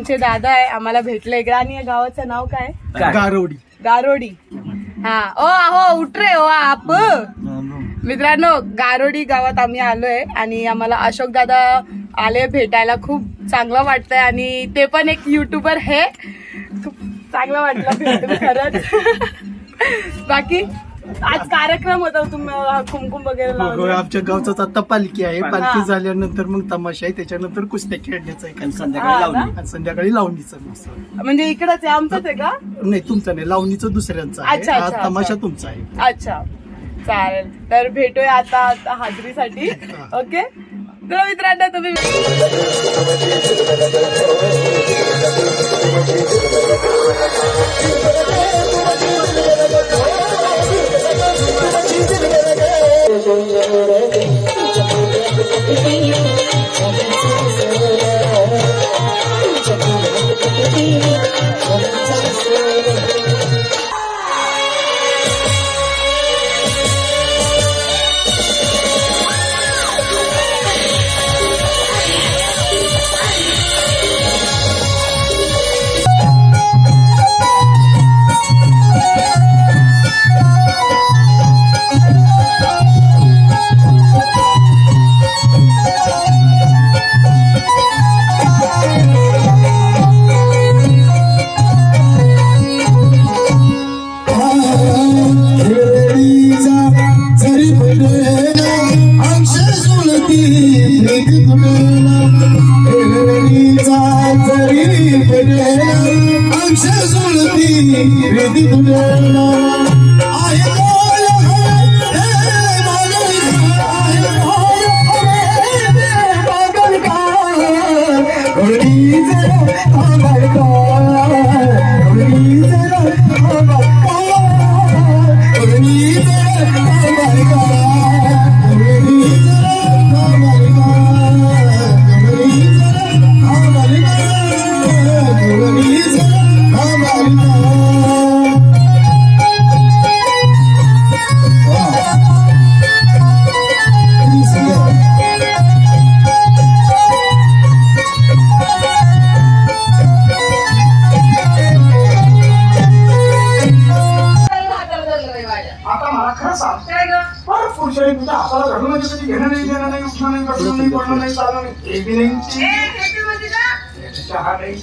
आमचे दादा आहे, आम्हाला भेटले इकडे. आणि या गावाचं नाव काय? गारोडी. गारोडी. हा. ओ आहो उठ रे ओ आप. मित्रांनो, गारोडी गावात आम्ही आलोय आणि आम्हाला अशोक दादा आले भेटायला. खूप चांगलं वाटतंय आणि ते पण एक युट्यूबर आहे. खूप चांगलं वाटलं भेटून खरंच. बाकी आज कार्यक्रम होता, तुम्ही कुमकुम वगैरे लावलं. आमच्या गावचाच आता पालखी आहे. पालखी झाल्यानंतर मग तमाशा आहे, त्याच्यानंतर कुस्त्या खेळण्याचा आहे. संध्याकाळी लावणीचं. म्हणजे इकडच आहे, आमचंच आहे का? नाही, तुमचं नाही, लावणीचं दुसऱ्यांचं आहे. आज तमाशा तुमचा आहे. अच्छा, चालेल. तर भेटूया आता हाजरीसाठी. ओके. तर मित्रांनो, तुम्ही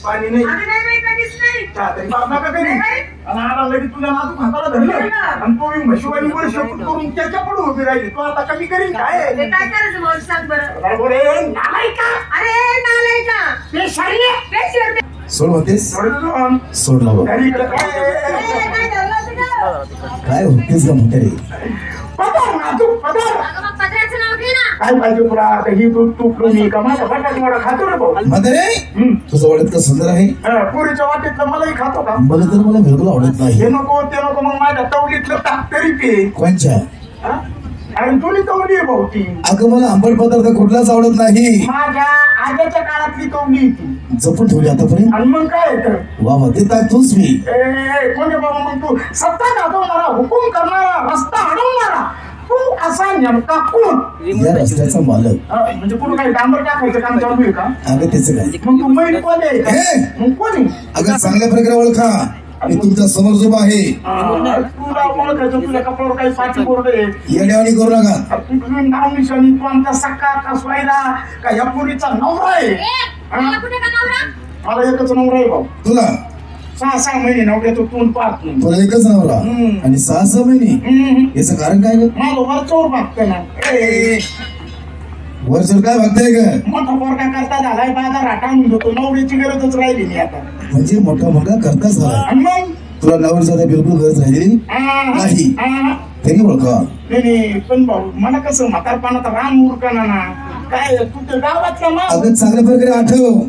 पाणी नाही तुझ्या नातू हाताला धरलं आणि तो म्हशीवाली वर शेपूट करून त्याच्या पुढे उभी राहिली. तो आता कमी करीन काय? काय करायचं भाऊ सांग बरं. सोड होतेस, सोडला बघ. काय होतेस का मोठे? काय पाहिजे तुला? ही दूध तूप लोणी का माझ्या बटाटा खातो रे भाऊ. म्हातारे, तुझं वाटत का सुंदर आहे? पुरीच्या वाटेतलं मलाही खातो का? मला तर मला बिलकुल आवडत नाही. हे नको ते नको, मग माझ्या तवलीतलं टाक तरी पे. कोणच्या? आणि तुली तवली आहे भाऊ ती. अगं मला आंबट पदार्थ कुठलाच आवडत नाही. माझ्या आजच्या काळातली तवली ती जपून ठेवली आतापर्यंत. आणि मग काय येतं? वा वा, ते टाकतोस मी. कोणी बाबा मग तू सत्ता गाजवणारा, हुकूम करणारा, रस्ता अडवणारा तू असा नेमका कोण? या रस्त्याचा मालक. म्हणजे कुठं काही डांबर टाकायचं काम चालू आहे का? अगं त्याचं काय? मग तू मैल कोण आहे? मग कोणी? अगं चांगल्या प्रकारे ओळखा, मी तुमचा समोर जो आहे. तुला ओळखायचं, तुझ्या कपड्यावर काही पाठी बोर्ड आहे. येड्यावानी करू नका. तुझं नाव निशाणी, तू आमचा सक्का का स्वायला का या पुरीचा नवरा आहे? मला एकच नवरा आहे भाऊ. तुला 6 महिने नवऱ्याचं तोंड पाहत नाही. तुला एकच नवरा आणि 6 महिने? याचं कारण काय? माझं वरचोर भागतं ना. वरचोर काय भागताय का? मोठा पोरका करता झालाय, बाजार राटावून देतो. नवरीची गरजच राहिली नाही आता. म्हणजे मोठा मोठा करताच झाला. आणि मग तुला नवर सध्या बिलकुल गरज राहिली नाही. तरी ओळखा. नाही पण भाऊ, मला कसं म्हातारपणात राम उरकाना ना काय तू ते गावातला मा. अगं चांगल्या प्रकारे आठव.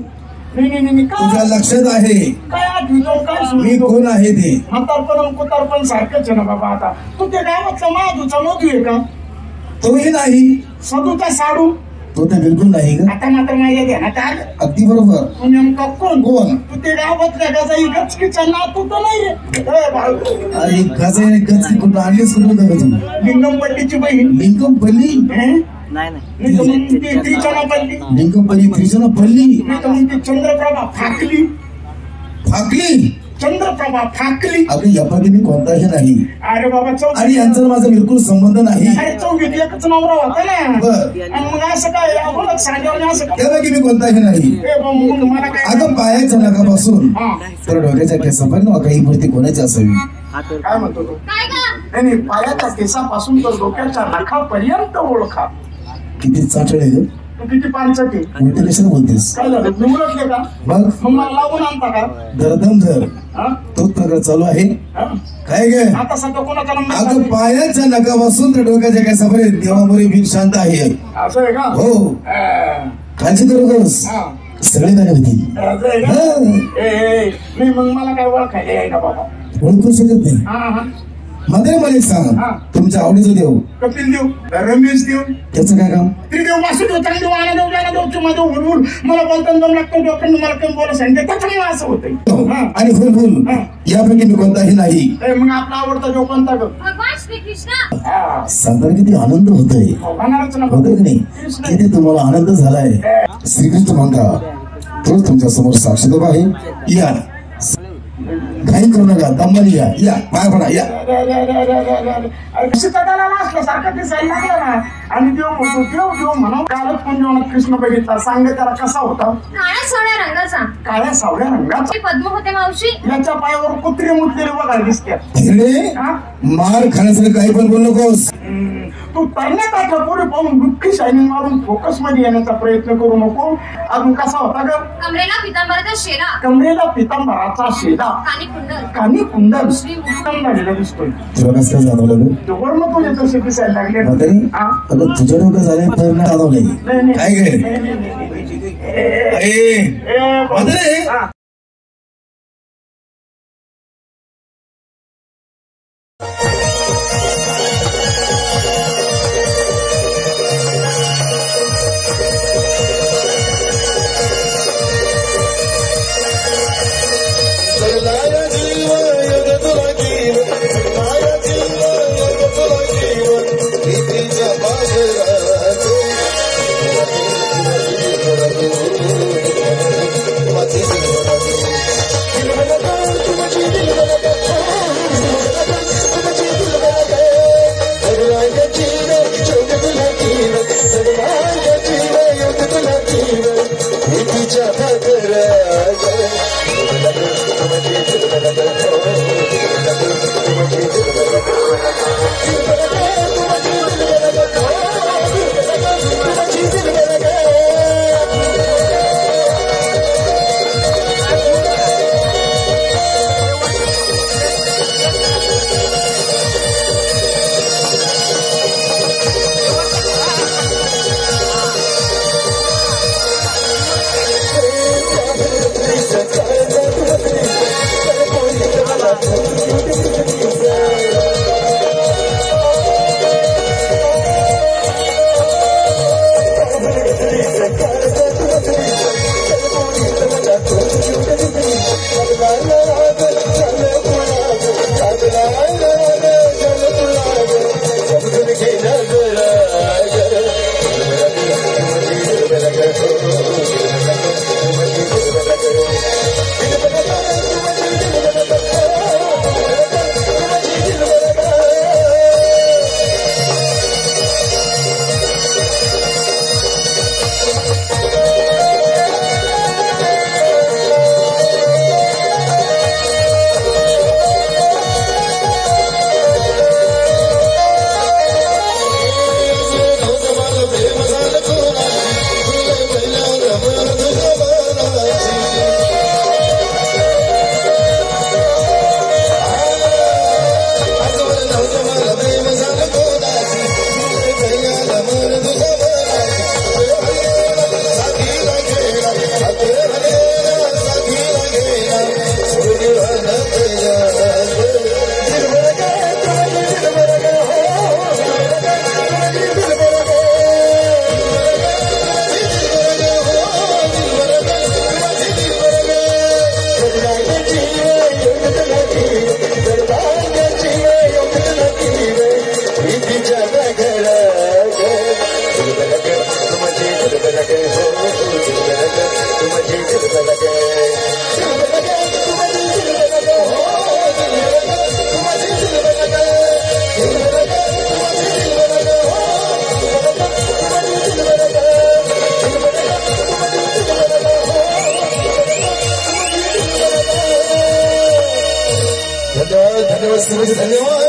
नाही तुझ्या लक्षात आहे काय आठवतो काय मी कोण आहे ते. म्हातारपण कुतारपण सारखंच आहे ना बाबा. आता तू ते गावातला माधूचा मधू आहे का? तोही नाही. सदूचा साडू तो तर बिलकुल नाही का? आता मात्र माझ्या ध्यानात आलं. अगदी बरोबर. तू नेमका कोण? कोण? तू ते गावातल्या गाजाई गचकीचा नातू तर नाही. अरे गाजाई गचकी कुठं आणलीच कुठं? लिंगमपल्लीची बहीण. लिंगमपल्ली? लिंगपल्ली त्रिजनापल्ली चंद्रप्रभा फाकली फाकली चंद्रप्रभा फाकली. अगं यापैकी मी कोणताही नाही. अरे बाबा आणि यांचा माझा बिलकुल संबंध नाही. अरे चौघीत एकच नवरा होता ना. बर आणि मग असं काय आपण सांगावं असं काय? त्यापैकी मी कोणताही नाही. मग मला काय अगं पायाच्या नखापासून तर डोक्याच्या केसापर्यंत काही मूर्ती कोणाची असावी. काय म्हणतो तो? नाही पायाच्या केसापासून तर डोक्याच्या नखापर्यंत ओळखा. किती चाटळे ग तू किती पानचटी उलटे कशाला बोलतेस. काय झालं निवडले का मग मग मला लावून आणता का? दरदम धर तो प्रकार चालू आहे काय गे. आता सध्या कोणाचा अगं नंबर पायाच्या नखापासून तर डोक्याच्या केसापर्यंत देवामुळे भीम शांत आहे. असं आहे का? हो काळजी करू नकोस सगळे गाणे होतील. नाही मग मला काय ओळखायला आहे ना बाबा. ओळखू शकत नाही. मध्ये मला एक सांग तुमच्या आवडीचं देव कपिल देव रमेश देव त्याचं काय काम. त्रिदेव वासुदेव चांगदेव आनदेव ज्ञानदेव चुमादेव हुरहुर मला बोलताना दम लागतो डोक्यानं मला कमी बोला सांगते त्याच्यामुळे असं होतंय. आणि हुलहुल यापैकी मी कोणताही नाही. मग आपला आवडता देव कोणता ग? भगवान श्रीकृष्ण. सांगताना किती आनंद होतोय होणारच ना होत की नाही. किती तुम्हाला आनंद झालाय. श्रीकृष्ण म्हणता तोच तुमच्या समोर साक्षीदार आहे. या घाई करू नका दमली या पाय पडा या. असल्यासारखं ते साई लागलं ना. आणि देव म्हणतो देव देव म्हणून कालच पण जेवणात कृष्ण बघितला. सांग त्याला कसा होता? काळ्या सावळ्या रंगाचा. काळ्या सावळ्या रंगाचा. पद्म होते मावशी. याच्या पायावर कुत्रे मुतलेले बघायला दिसतात. मार खाण्यासाठी काही पण बोलू नकोस. तू तरण्यात आठला पुढे पाहून दुःखी शायनिंग मारून फोकस मध्ये येण्याचा प्रयत्न करू नको. अजून कसा होता ग? कमरेला पितांबराचा शेरा. कमरेला पितांबराचा शेदा. कानी कुंडल. कानी कुंडल. श्रीमुख झालेला दिसतोय. तुला कसं काय जाणवलं ग? वर्ण तुझे तसे दिसायला लागले. अगं तुझ्या डोकं झालंय तर नाही जाणवलंय काय गे. What is it? धन्यवाद धन्यवाद।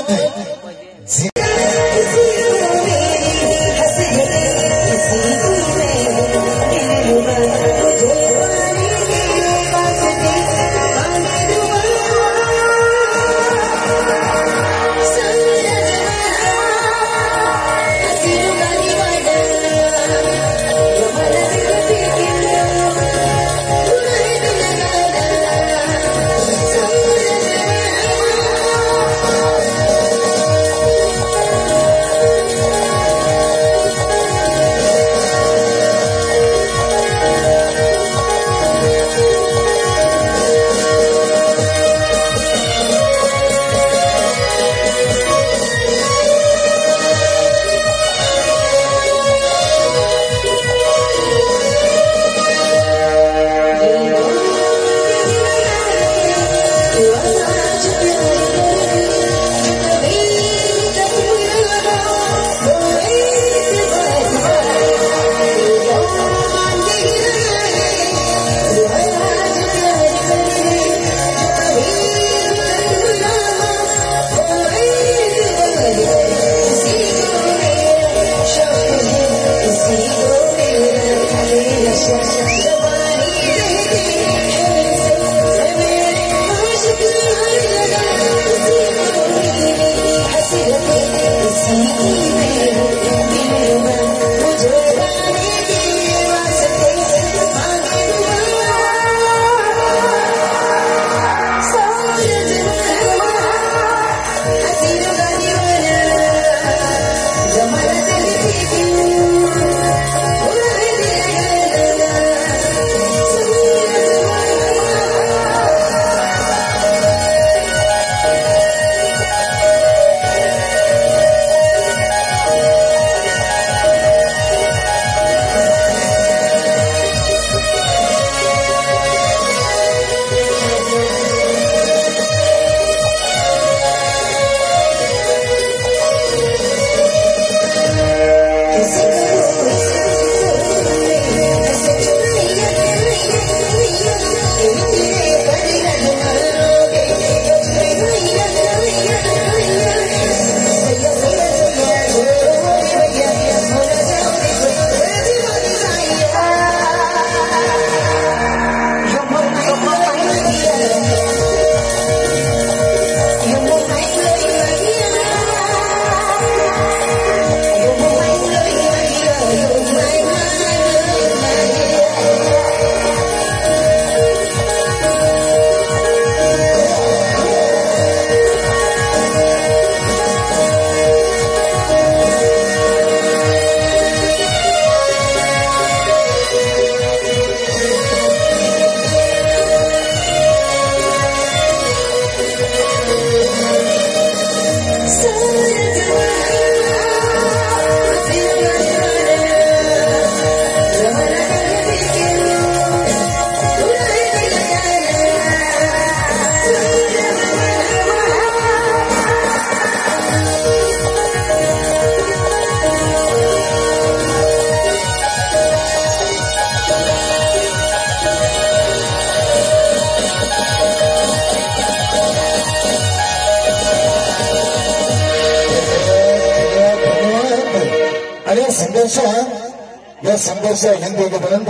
या संघर्ष हिंदीपर्यंत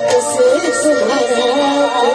This is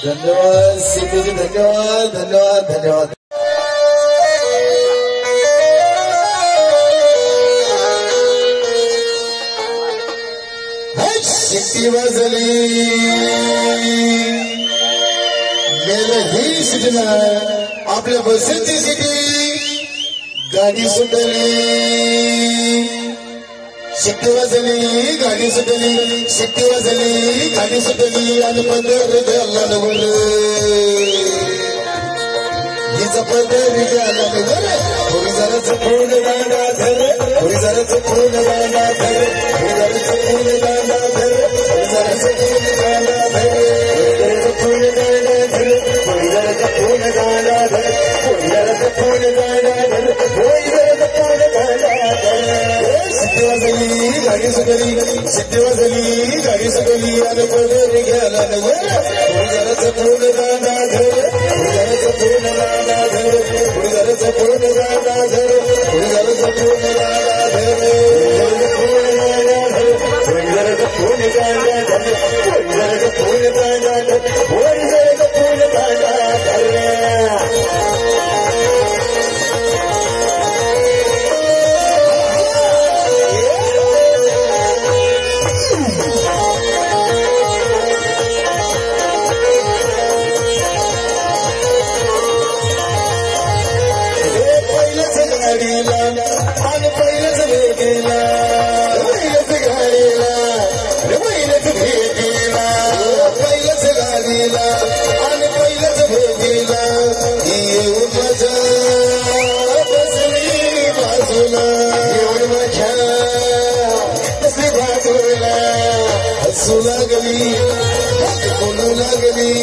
धन्यवाद सीपीजी, धन्यवाद धन्यवाद धन्यवाद. शिट्टी वाजली मेल ही सुटला आपल्या बसची शिटी गाडी सुटली. शिट्टी वाजली गाडी सुटली, शिट्टी वाजली गाडी सुटली आणि पदर द्याला नवल हिचा पदर द्याला नवल. थोडी जरा चपून दांडा धर, थोडी जरा चपून दांडा धर, थोडी जरा चपून दांडा धर, थोडी जरा चपून दांडा धर, चपून दांडा धर, थोडी जरा चपून दांडा धर, थोडी जरा चपून दांडा धर, थोडी जरा चपून दांडा धर. शिट्टी वाजली गाडी सुटली, शिट्टी वाजली गाडी सुटली आणि पदर घ्यायला नवल. थोडी जरा चपून दांडा धर, थोडी जरा चपून दांडा धर, थोडी जरा चपून दांडा धर, थोडी जरा चपून दांडा धर, थोडी जरा चपून दांडा धर, थोडी जरा चपून दांडा धर, थोडी जरा चपून दांडा धर. आणि पहिलंच भेटीला, पहिलंच गाडीला, पहिलंच भेटीला, पहिलंच गाडीला आणि पहिलंच भेटीला येऊन माझ्या बसली बाजूला, येऊन माझ्या बसली बाजूला. हसू लागली बोलू लागली,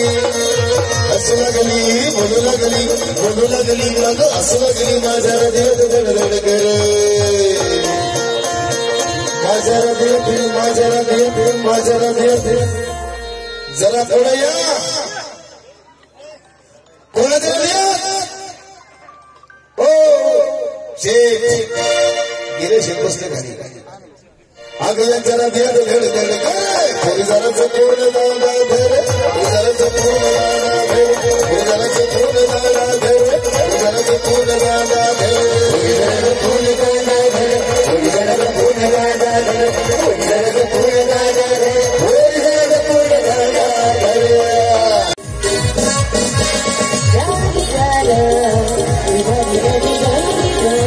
हसू लागली बोलू लागली, बोलू लागली मग हसू लागली. माझ्या हृदयात धडधड कर, माझ्या हृदयात, माझ्या हृदयात, माझ्या हृदयात. जरा थोडं या कोणाच्या हृदयात हो शेठ गेले शेठ बसले घरी. अगं जरा हृदयात धडधड कर, थोडी जरा चपून दांडा धर, थोडी जरा चपून दांडा धर, थोडी जरा चपून दांडा धर, थोडी जरा चपून दांडा धर, थोडी जरा चपून दांडा धर, थोडी जरा चपून दांडा धर, थोडी जरा चपून दांडा धर, थोडी जरा चपून दांडा धर. Radi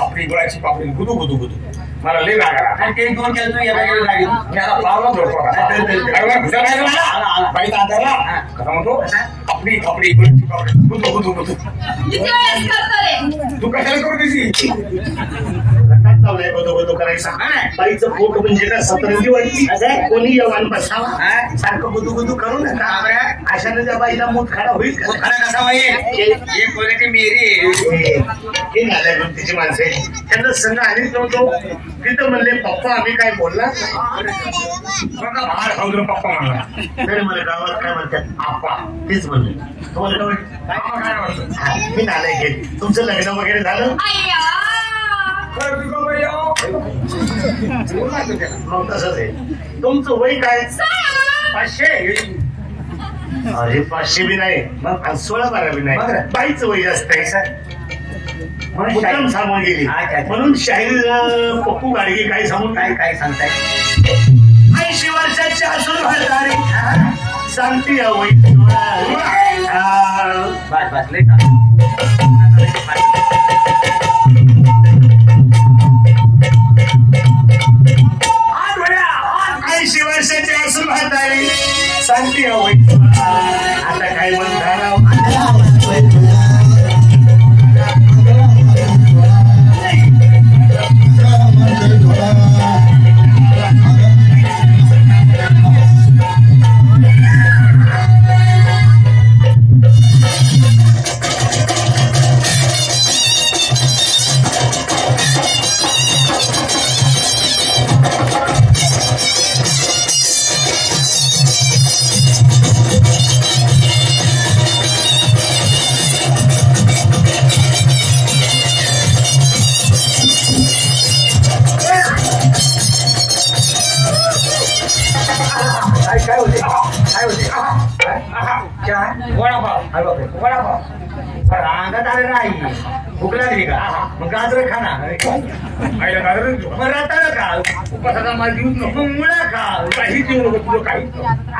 आपली गुळाची पापडी गुदू गुदू गुदू मला लई लागला आणि ते दोन केलं तू याला गेलं जागी मला पावला जोडतो बाई तांदळला कसा म्हणतो आपली आपली गुळाची पापडी गुदू गुदू गुदू तू कशाला करू देशी करायचा बाईचं पोट म्हणजे का सतरंगी वाटली कोणी येवान बसावा सारखं गुदू गुदू करू नका अशाने त्या बाईला मूठ खडा होईल खडा कसा होईल एक बोलायची मेरी हे नाल्या तिची माणसं त्यांना संघ आलीच नव्हतो तिथं म्हणले पप्पा आम्ही काय बोलला बाहेर खाऊ पप्पा म्हणला तरी मला गावात काय म्हणतात आप्पा तेच म्हणले तुम्हाला काय वाटतं मी नाल्या घेत तुमचं लग्न वगैरे झालं मग तसंच आहे तुमचं वय काय 500 अरे 500 बी नाही मग 16-12 बी नाही बाईचं वय जास्त आहे सर मुद्दाम सांगून गेली म्हणून शाहीर पप्पू गाडगे काय सांगून काय सांगताय 80 वर्षाच्या असून म्हातारी सांगते वय बस लय 80 वर्षाची असून म्हातारी सांगते आता काय म्हणणार अंगात आलं नाही भूक लागली का मग गाजर खा ना आईला गाजर मग राहता का उपासाचा माल देऊच नको मुळा खा काही देऊ नको तुझं काही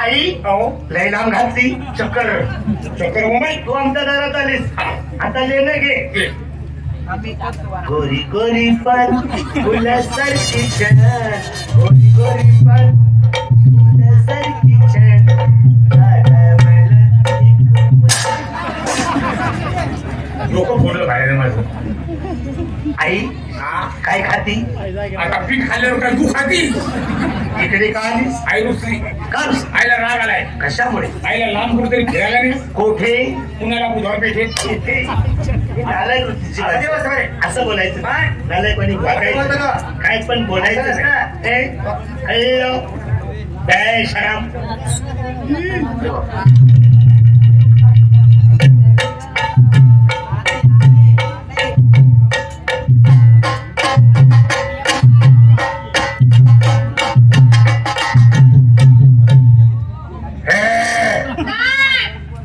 आई हो लय लांब घातली चक्कर चक्कर मुंबई तू आमच्या दारात आलीस आता लेणं घे गोरी गोरी पण फुलासारखी छान गोरी गोरी पण फुलासारखी छान लोक फोडलं बाहेर माझं आई काय खाती आता पीठ खाल्ल्यावर काय तू खाती इकडे का आलीस आई रुसली का आईला राग आलाय कशामुळे आईला लांब कुठेतरी फिरायला नाही कोठे पुण्याला बुधवार पेठेत असं बोलायचं नालाय कोणी काय पण बोलायचं काय शराब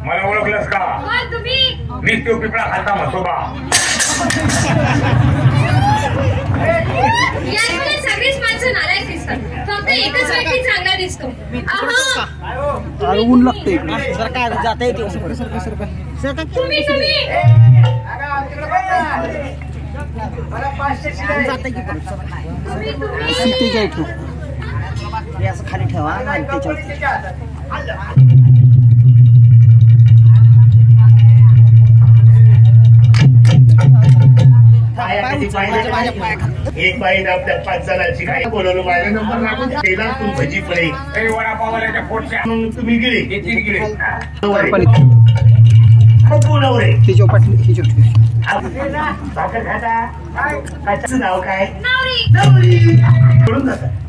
मला ओळखलंस का मी तो पिपळा खाता मसोबा सगळीच माणसं नारायण दिसतात फक्त एकच व्यक्ती चांगला दिसतो ऊन लागते तुम्ही खाली ठेवा आणि त्याच्यावर एक बाई आपल्या 5 जणांची काही बोलवलं माझा नंबर लागून केला तू भजी पडे वडापावाच्या पोटच्या तुम्ही गेले भाकर खाता नाव काय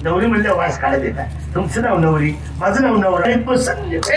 नवरी म्हणलं वास काय देतात तुमचं नाव नवरी माझं नाव नवरा पसंत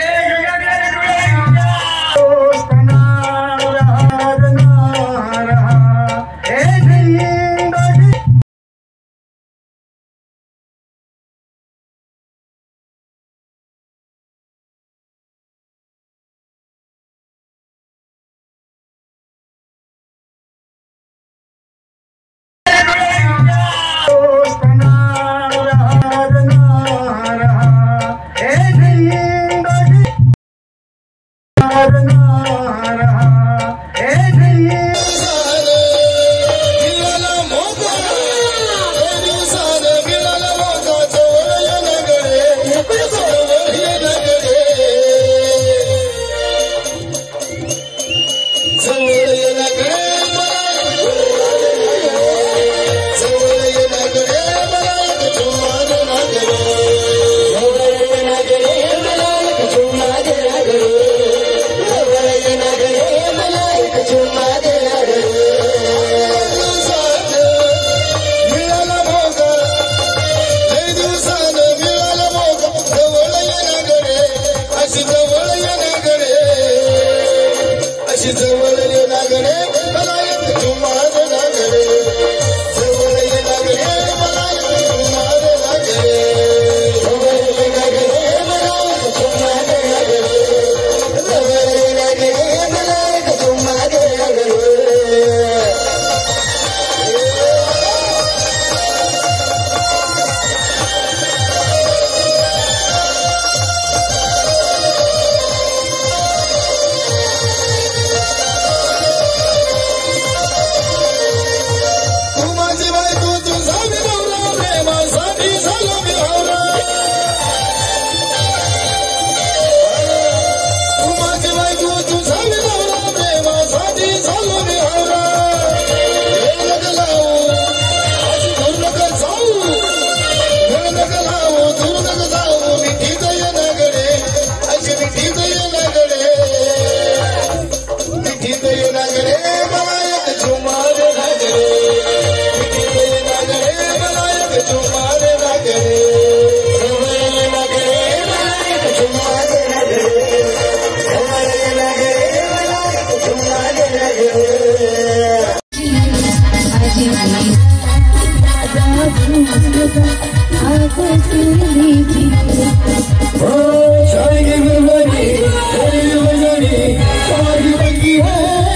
Oh,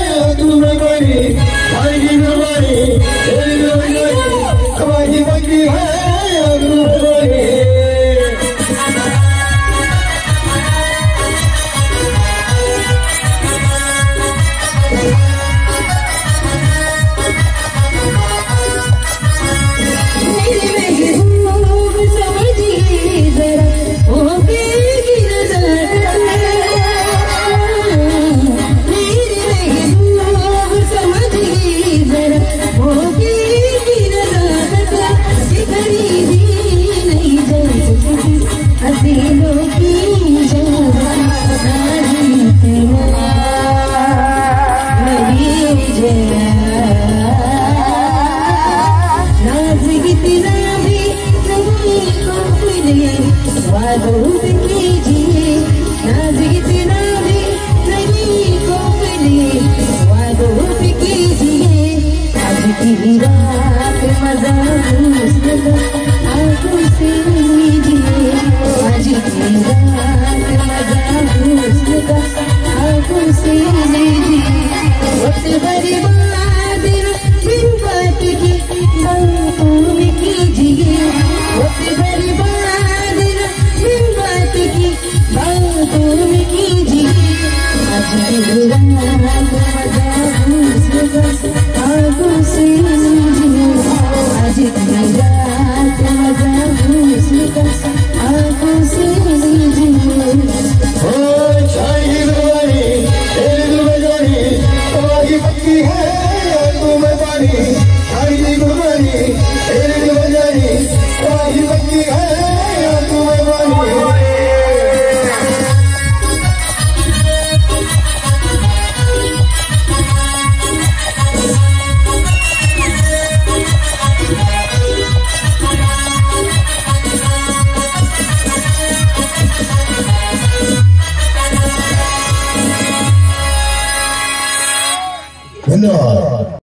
होते बर्बाद बिन बात की तुम कीजिए, होते बर्बाद बिन बात की तुम कीजिए। आज की रात आगों से लीजिए, आज की रात आगों से लीजिए। धन्यवाद।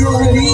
धन्यवाद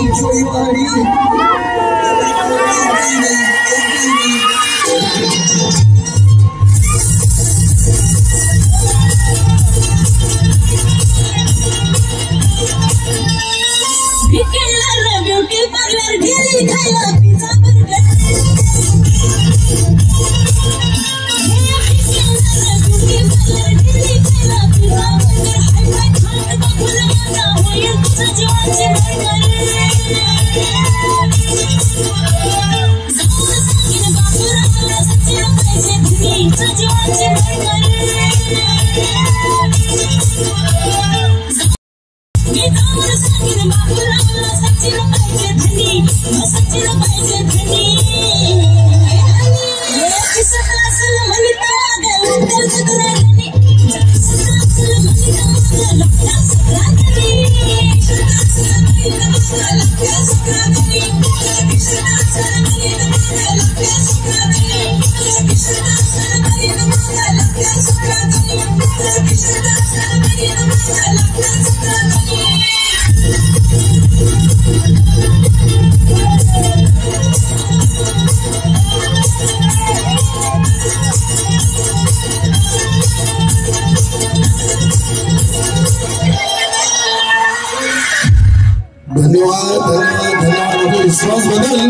धन्यवाद धन्यवाद। विश्वास बदल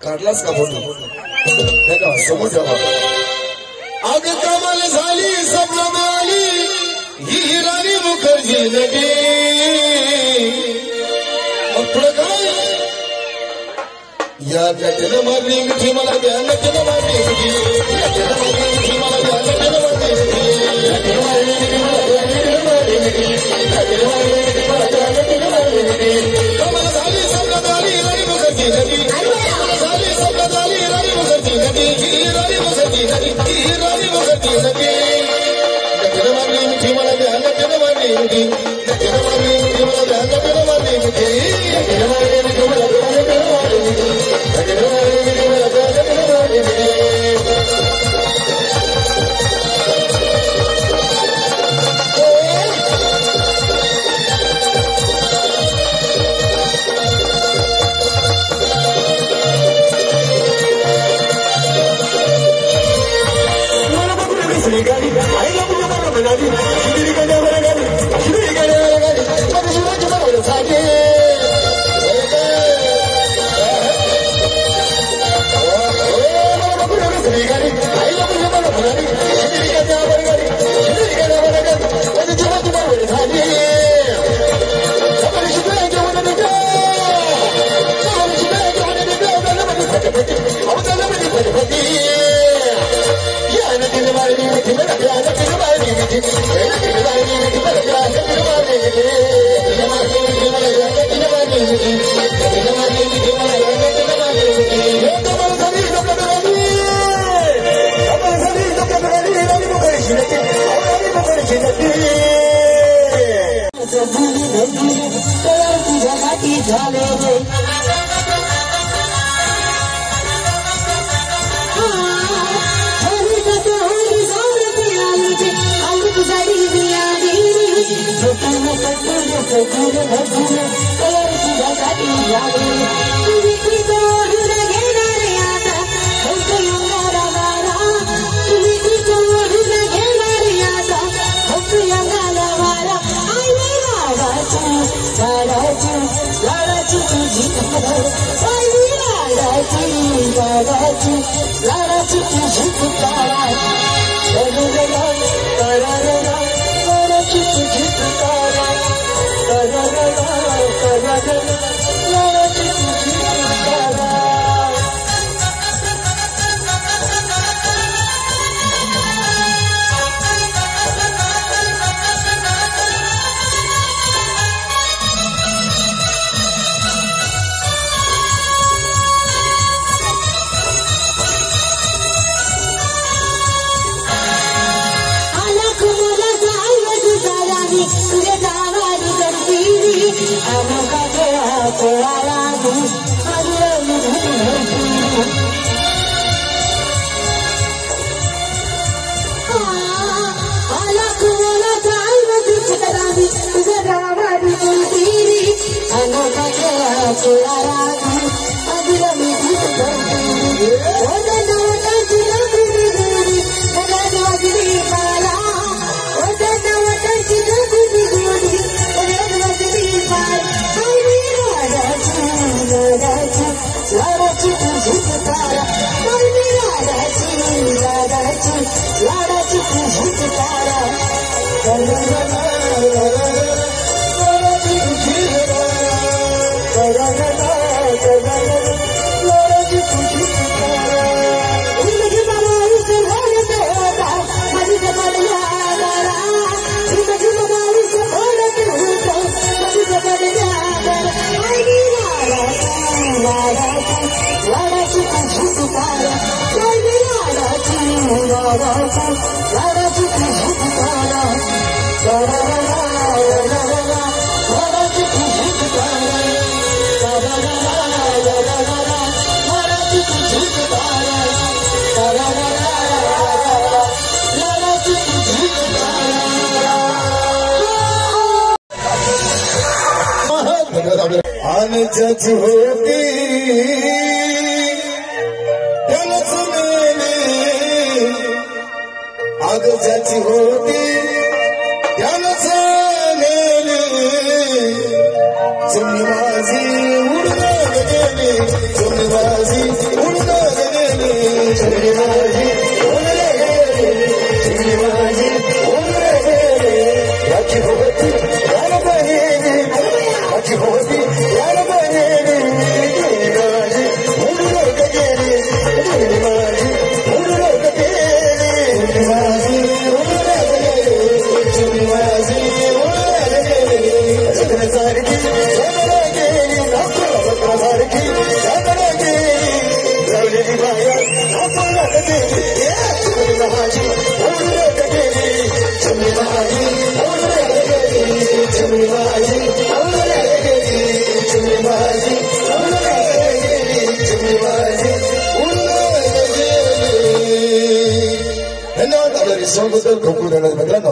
काढलाच का फोटो नाही का समोर ठेवा। आग कमाल झाली स्वप्न मिळाली ही राणी मुखर्जी नदी। मग पुढे काय या नटन मारली मिठी मला द्या नटन मारली मिठी नटन मारली मिठी मला द्या नटन मारली मिठी नटन मारली मिठी मला द्या नटन मारली मिठी नटन मारली मिठी मला द्या नटन मारली मिठी कमाल झाली स्वप्न जज होती त्यालाच नेली आग ज्याची होती त्यालाच नेली चुनीबाजी उडणार गेली चुनीबाजी उडणार गेली चुनीबाजी उडणार गेली चुनीबाजी उडणार गेली याची होती त्याला बहिणी याची होती त्याला बहिणी चुनीबाजी उडणार गेली चुनीबाजी उडणार गेली चुनीबाजी उडणार गेली चुनीबाजी उडणार गेली जगण्यासारखी जगला गेली सारखी जगला गेली माझी धन्यवाद. आपल्या रिसॉर्टबद्दल खूप खूप धन्यवाद मित्रांनो.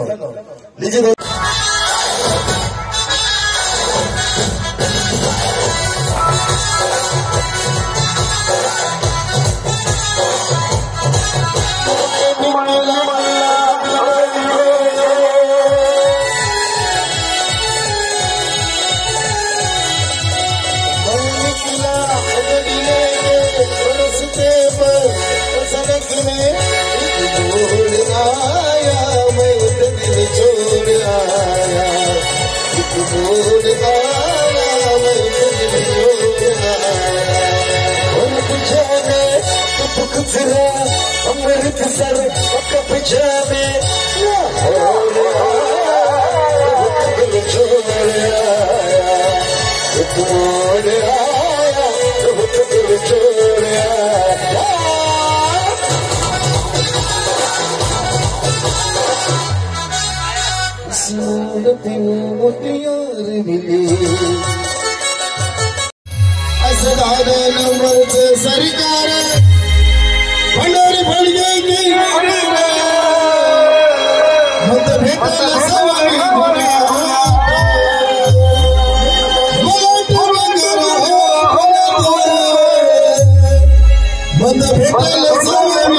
अमृत सर पजामे सरकार भंडारी भडगे मत भेटायला सवारी मत भेटायला सवारी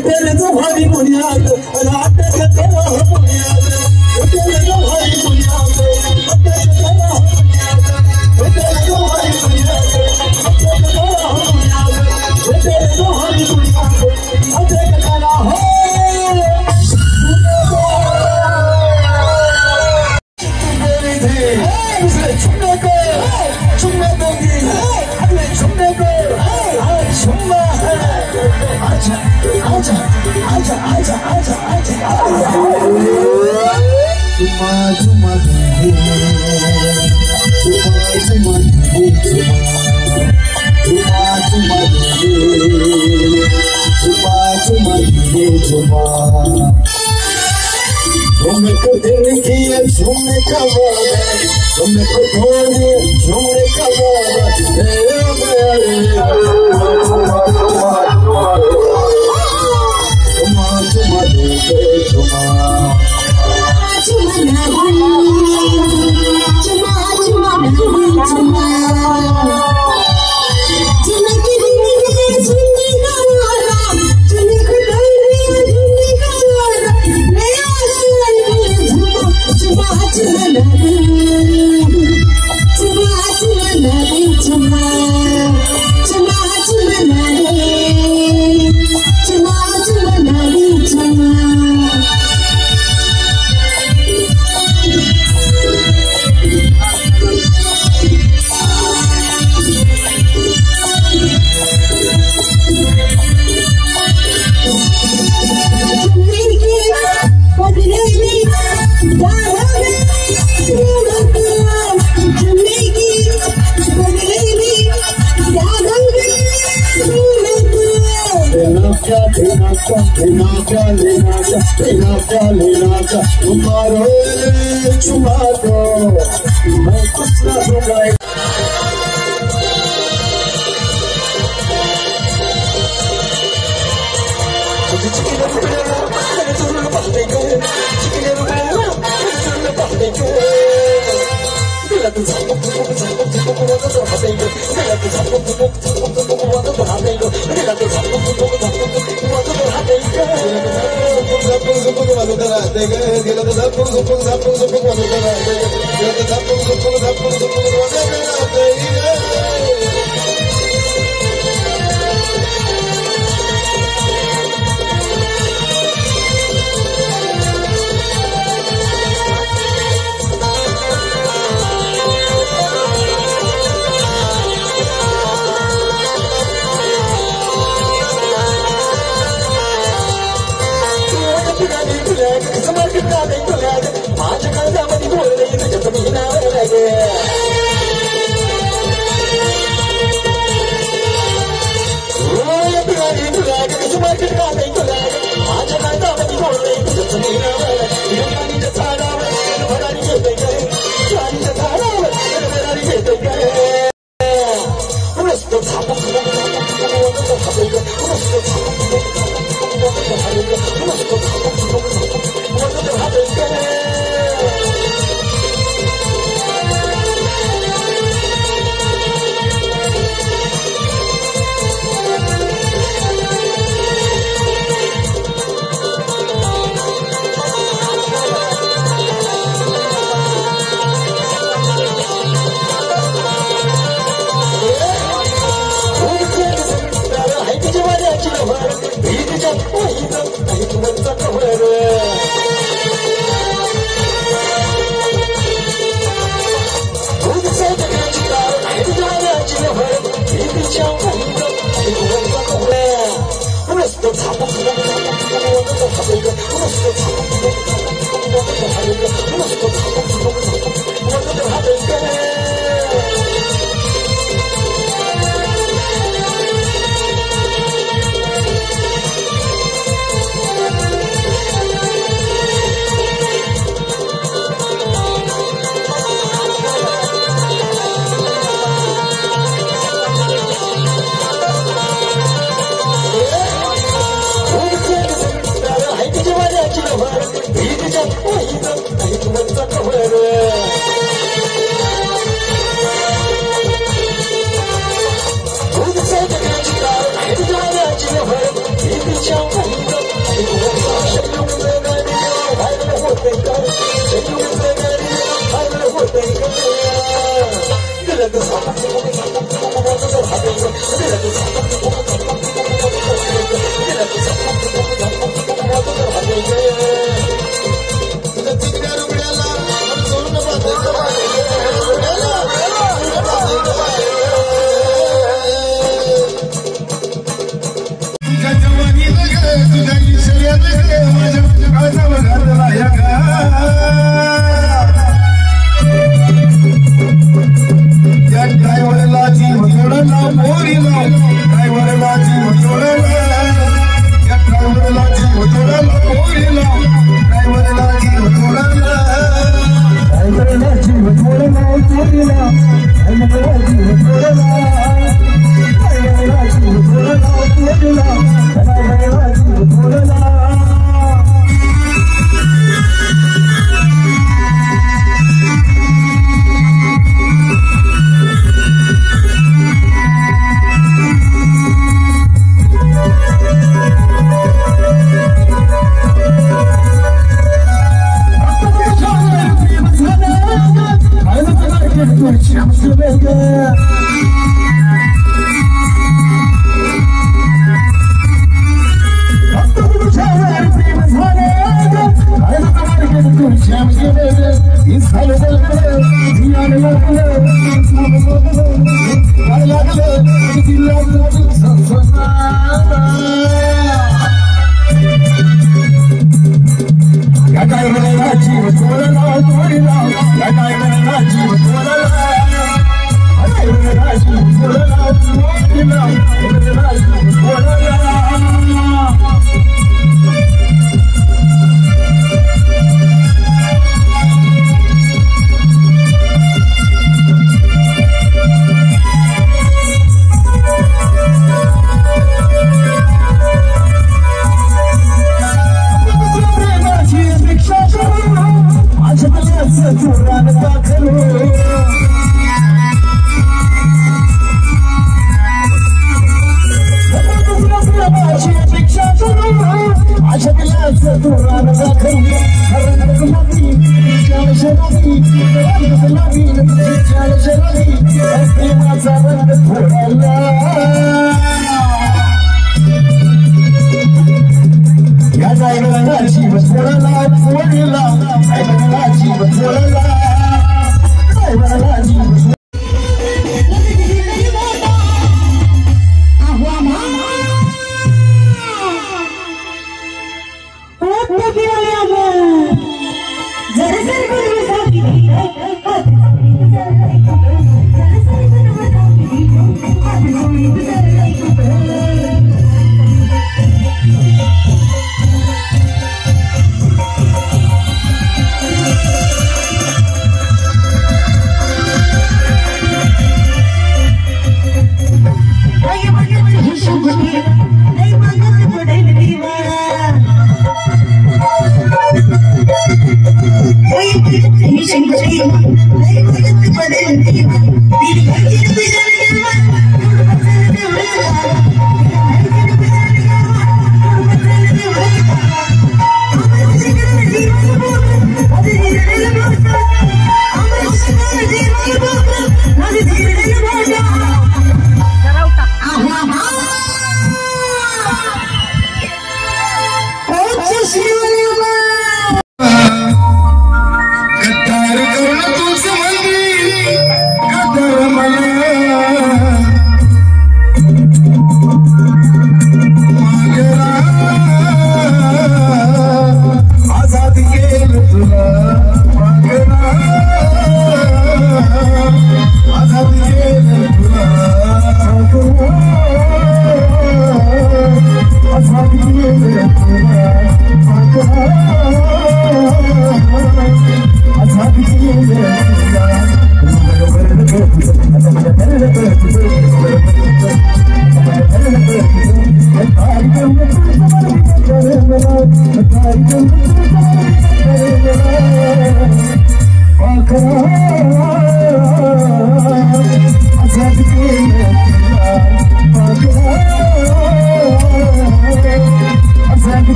भेटेल तो भारी पुण्यात राहते तेव्हा पुण्यात भेटेल तो भारी पुण्यात राहते तेव्हा पुण्यात भेटेल तो भारी पुण्यात राहते तेव्हा पुण्यात भेटेल तो भारी पुण्यात राहते तेव्हा हो तुमको दिल किए झूमने का वादा तुमको तोड़े झूमने का वादा तुम्हारो चुमा दो मैं कुछ ना दूंगा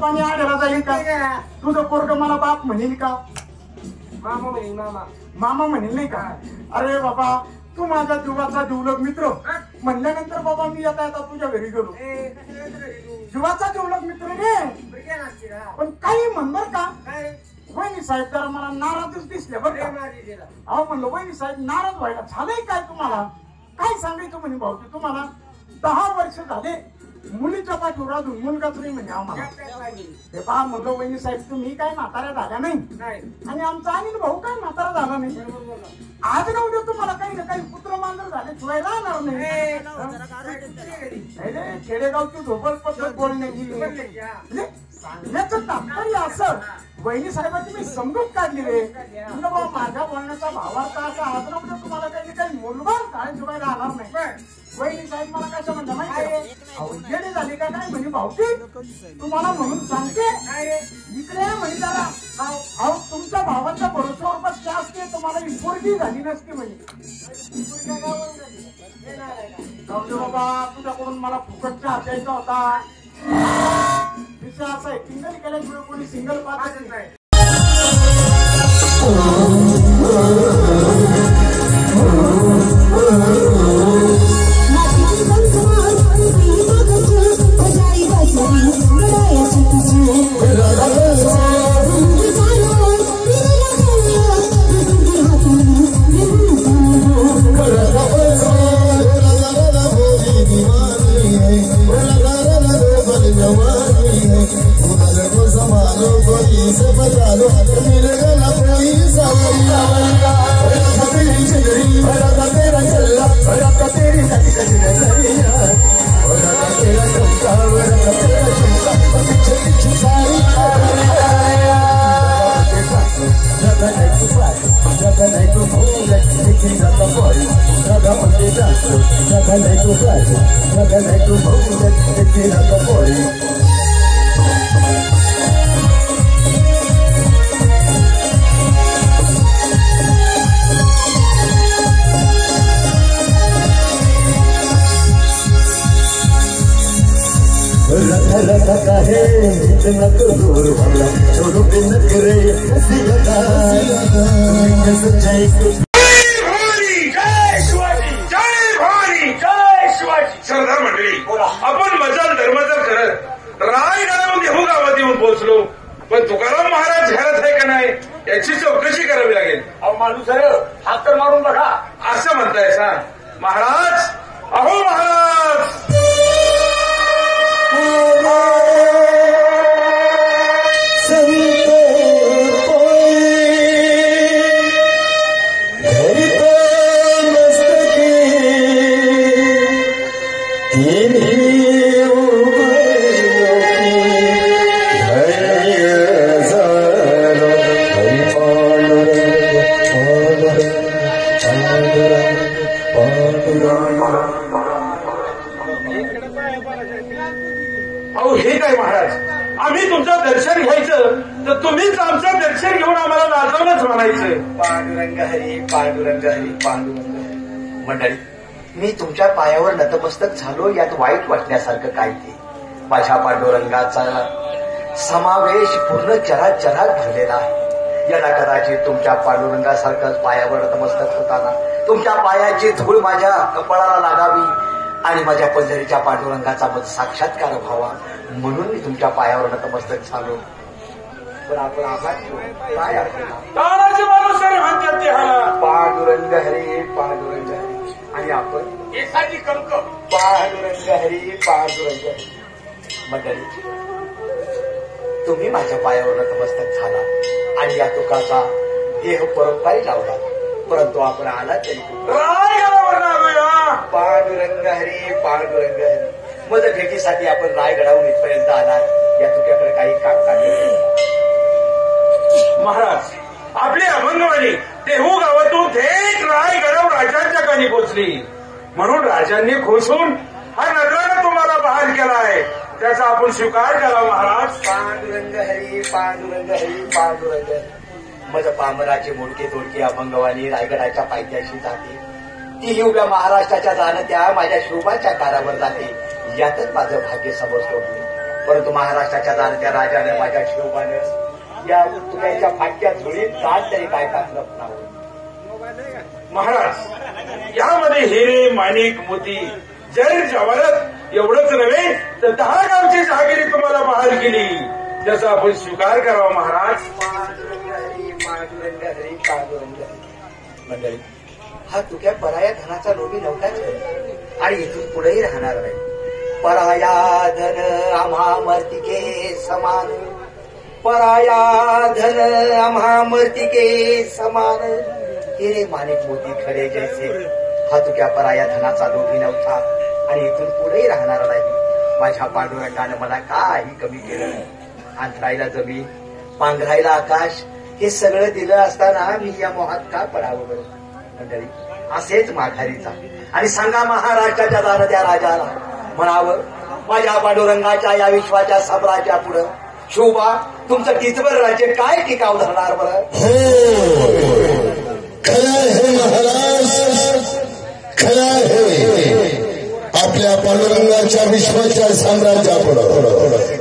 पाणी आढळला जाईल का? तुझं पोरग मला बाप म्हणेल का? मामा म्हणेल. मामा म्हणेल नाही का? अरे बाबा तू माझा जीवाचा जीवलग मित्र म्हणल्यानंतर बाबा मी आता आता तुझ्या घरी गेलो. जीवाचा जीवलग मित्र रे. पण काही म्हणणार का? वहिनी साहेब जरा मला नाराजच दिसले बरं का. अहो म्हणलं वहिनी साहेब नाराज व्हायला झालंय काय तुम्हाला? काय सांगायचं म्हणे भाऊजी तुम्हाला? 10 वर्ष झाले मुलीच्या पाठीवर अजून मुलगाच नाही म्हणजे आम्हाला. ते पहा म्हटलं वहिनी साहेब तुम्ही काय म्हाताऱ्या झाल्या नाही आणि आमचा अनिल भाऊ काय म्हातारा झाला नाही. आज ना उद्या तुम्हाला काही ना काही पुत्र मांजर झाले शिवाय राहणार नाही. खेडेगावची झोपड पद्धत बोलण्याची सांगण्याचं तात्पर्य असं वहिनी साहेबांची मी समजूत काढली रे. म्हणजे बाबा माझ्या बोलण्याचा भावार्थ असा आज ना उद्या तुम्हाला काही ना काही मुलगा शिवाय राहणार नाही. वहिनी साहेब मला कसं म्हणता माहिती येणे झाले का काय म्हणे भाऊजी तुम्हाला म्हणून सांगते इकडे म्हणे जरा अहो तुमच्या भावाच्या भरोश्यावर बस असते तुम्हाला इपोरगी झाली नसती म्हणे. बाबा तुझ्याकडून मला फुकटचा असायचा होता. विषय असा आहे सिंगल केल्याशिवाय कोणी सिंगल पाहतच नाही. सरदार मंडळी आपण मजाल धर्मजल करत रायगडावर देहू गावात येऊन पोहोचलो. पण तुकाराम महाराज घरात आहे का नाही याची चौकशी करावी लागेल. अहो माणूस हात तर मारून बघा असं म्हणताय सा महाराज. अहो महाराज अहो हे काय महाराज आम्ही तुमचं दर्शन घ्यायचं तर तुम्हीच आमचं दर्शन घेऊन आम्हाला नाचवणच म्हणायचं. पांडुरंग हरी पांडुरंग हरी पांडुरंग हरी. मंडळी मी तुमच्या पायावर नतमस्तक झालो यात वाईट वाटण्यासारखं काय ते. माझ्या पांडुरंगाचा समावेश पूर्ण चराचरात भरलेला आहे. याला कदाचित तुमच्या पांडुरंगासारखंच पायावर नतमस्तक होताना तुमच्या पायाची धूळ माझ्या कपाळाला लागावी आणि माझ्या पंढरीच्या पांडुरंगाचा मत साक्षात्कार व्हावा म्हणून मी तुमच्या पायावर नतमस्तक झालो. पण आपण आभार काय पांडुरंग हरी पांडुरंग हरी आणि आपण एखादी कंक पांडुरंग हरी पांडुरंग हरी. मंडळी तुम्ही माझ्या पायावर नतमस्तक झाला आणि या तुकाचा देह परोपकारी लावला. परंतु आपण आला तरी पांडुरंग हरी पांडुरंग हरी. मग भेटीसाठी आपण रायगडावरून इथपर्यंत आलात या तुक्याकडे काही काम काढले. महाराज आपली अभंगवाणी देहू गावातून थेट रायगडावर राजांच्या कानी पोचली म्हणून राजांनी खुश होऊन हा नजरानं तुम्हाला बहाल केला आहे त्याचा आपण स्वीकार करा महाराज. पांडुरंग हरी पांडुरंग हरी पांडुरंग हरी. मज पामराची मोडके तोडके अभंगवाणी रायगडाच्या पायथ्याशी जाते. ती उभ्या महाराष्ट्राच्या जाणत्या माझ्या शिवबाच्या कारावर जाते यातच माझं भाग्य समजतो. परंतु महाराष्ट्राच्या जाणत्या राजाने माझ्या शिवबानं या तुझ्याच्या फाटक्या झोळीत काल तरी काय टाकलं नाही. महाराज यामध्ये हिरे माणिक मोती जर जवाहरात एवढंच नव्हे तर 10 गावची जहागिरी तुम्हाला बहाल केली त्याचा आपण स्वीकार करावा महाराज. पांडुरंग हरी पांडुरंग हरी पांडुरंग हरी. मंडळी हा तुक्या पराया धनाचा लोभी नव्हताच आणि इथून पुढेही राहणार नाही. पराया धन आम्हा मर्तिके समान, पराया धन आम्हा मर्तिके समान, हिरे माणिक मोती खडे जैसे. हा तुझ्या पराया धनाचा लोभी नव्हता आणि इथून पुढेही राहणार नाही. माझ्या पांडुरंगानं मला काही कमी केलं. अंतरायला जमीन, पांघरायला आकाश, हे सगळं दिलं असताना मी या मोहात का पडावं बरं? मंडळी, असेच माघारीचा आणि सांगा महाराष्ट्राच्या दारद्या राजाला म्हणावं, माझ्या पांडुरंगाच्या या विश्वाच्या साम्राज्या पुढं शोभा तुमचं टिचबर राज्य काय टिकाव धरणार बरं? खरं आहे महाराज, खरं आहे. आपल्या पांडुरंगाच्या विश्वाच्या साम्राज्यापुढं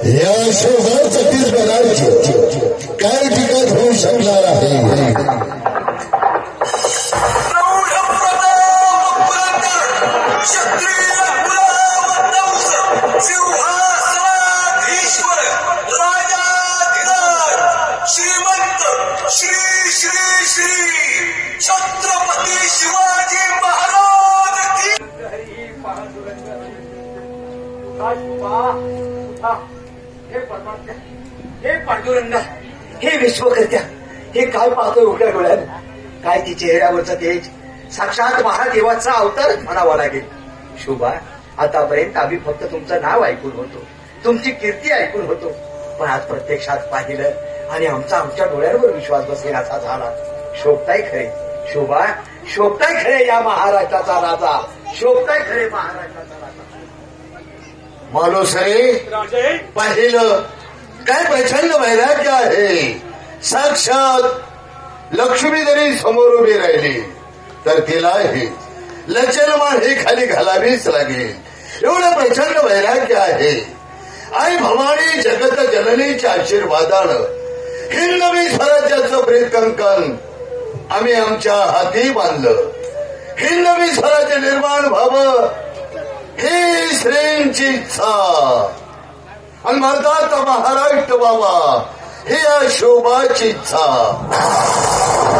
या शोभाचं टिचबर राज्य काय टिकत होऊ शकणार आहे? श्रीमंत श्री श्री श्री छत्रपती शिवाजी महाराज की. हे पांडुरंगा, हे विश्वकर्त्या, हे काय पाहतोय उघड्या डोळ्यात? काय ती चेहऱ्यावरचं तेज साक्षात महादेवाचा अवतारच म्हणावा लागेल. शोभा, आतापर्यंत आम्ही फक्त तुमचं नाव ऐकून होतो, तुमची कीर्ती ऐकून होतो, पण आज प्रत्यक्षात पाहिलं आणि आमच्या डोळ्यांवर विश्वास बसलेला झाला. शोभताय खरे शोभा, शोभताय खरे या महाराष्ट्राचा राजा, शोभताय खरे महाराष्ट्राचा राजा. मालुसरे, पाहिलं काय प्रचंड वैराग्य आहे. साक्षात लक्ष्मी जरी समोर उभी राहिली तर तिलाही लचनमान हे खाली घालावीच लागेल. एवढं प्रचंड वैराग्य आहे. आई भवानी जगत जननीच्या आशीर्वादानं हिंदवी स्वराज्याचं ब्रीद कंकण आम्ही आमच्या हाती बांधलं. हिंदवी स्वराज्य निर्माण व्हावं ही श्रेयांची इच्छा आणि मर्दात महाराष्ट्र व्हावा ही या शोभाची इच्छा.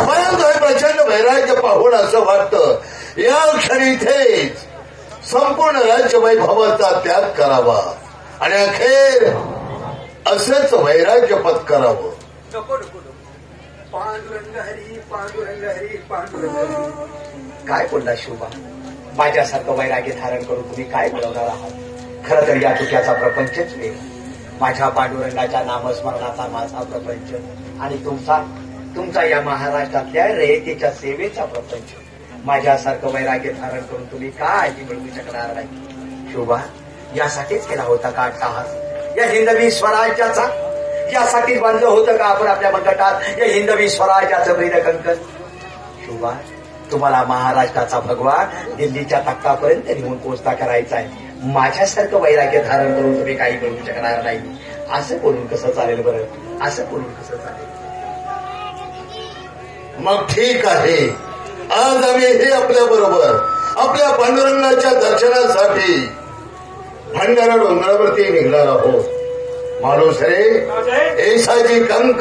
परंतु हे प्रचंड वैराग्य पाहून असं वाटतं या क्षणी इथेच संपूर्ण राज्य वैभवाचा त्याग करावा आणि अखेर असंच वैराग्य पत्करावं. पांडुरंग हरी, पांडुरंग हरी, पांडुरंग हरी. काय बोलला शोभा? माझ्यासारखं वैराग्य धारण करून तुम्ही काय बोलवणार आहात? खरं तर या चुक्याचा प्रपंचच वेग. माझ्या पांडुरंगाच्या नामस्मरणाचा माझा प्रपंच आणि तुमचा या महाराष्ट्रातल्या रयतेच्या सेवेचा प्रपंच. माझ्यासारखं वैराग्य धारण करून तुम्ही काय मिळवू शकणार नाही. शोभा, यासाठीच केला होता का अट्टहास या हिंदवी स्वराज्याचा? यासाठीच बांधलं होतं का आपण आपल्या मनगटात या हिंदवी स्वराज्याचं ब्रीद कंकण? शोभा, तुम्हाला महाराष्ट्राचा भगवा दिल्लीच्या तख्तापर्यंत घेऊन पोचता करायचा आहे. माझ्यासारखं वैराग्य धारण करून तुम्ही काही मिळवू शकणार नाही. असं बोलून कसं चालेल बरं? असं बोलून कसं चालेल? मग ठीक आहे, आज आम्ही हे आपल्या बरोबर आपल्या पांडुरंगाच्या दर्शनासाठी भंडारा डोंगरावरती निघणार आहोत. मालुसरे, ऐसाची कंक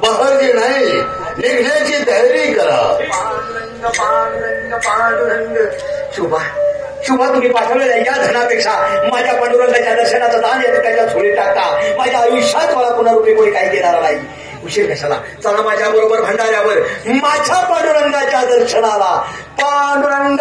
बहरची नाही, निघण्याची तयारी करा. पांडुरंग शुभा, तुम्ही पाठवलेल्या या धनापेक्षा माझ्या पांडुरंगाच्या दर्शनाचं दान येतं त्याच्या झोळी टाकता. माझ्या आयुष्यात मला पुनरुपी कोणी काही देणार नाही. उशीर कशाला? चला माझ्या बरोबर भंडाऱ्यावर माझ्या पांडुरंगाच्या दर्शनाला. पांडुरंग